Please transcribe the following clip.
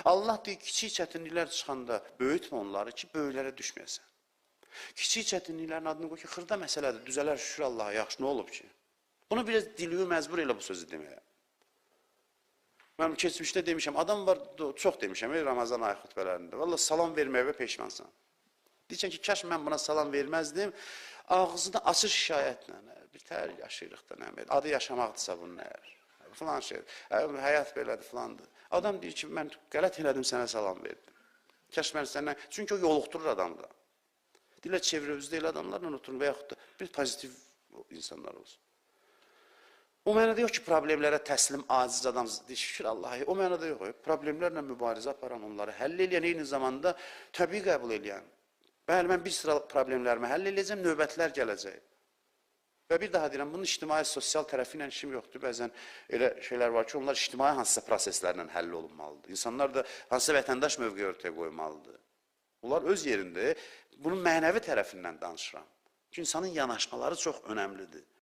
Allah deyir, kiçik çətinliklər çıxanda böyütmə onları ki, böyüklərə düşməyəsən. Kiçik çətinliklərin adını qoy ki, xırda məsələdir, düzələr şükür Allaha, yaxşı, nə olub ki? Bunu biraz diliyi məcbur elə bu sözü deməyə. Mən keçmişdə demişəm, adam var, çox demişəm, Ramazan ayı xütbələrində. Valla salam verməyə peşmansan. Deyəcəm ki, kaş mən buna salam verməzdim. Ağzını açır şikayətlə. Bir təhər yaşayırıq da, adı yaşamaqdırsa bunun nəyər. Filan şey, həyat belədir, filandır. Adam deyir ki, mən qələt elədim, sənə salam verdim. Kaş mən səndən, çünki o yoluxdurur adamda. Dilə çevrəvizdə elə adamlarla oturun və yaxud da bir pozitiv insanlar olsun. O mənada yox ki, problemlərə təslim, aciz adam, şükür Allah'a, o mənada yox. Problemlərlə mübarizə aparan, onları həll eləyən, eyni zamanda təbii qəbul eləyən. Bəli, mən bir sıra problemlərimi həll eləyəcəm, növbətlər gələcək. Və bir daha deyirəm, bunun ictimai, sosial tərəfi ilə işim yoxdur. Bəzən elə şeylər var ki, onlar ictimai hansısa proseslərlə həll olunmalıdır. İnsanlar da hansısa vətəndaş mövqeyi ortaya qoymalıdır. Onlar öz yerində, bunun mənəvi tərəfindən danışıram. Çünki insanın yanaşmaları çox önəmlidir.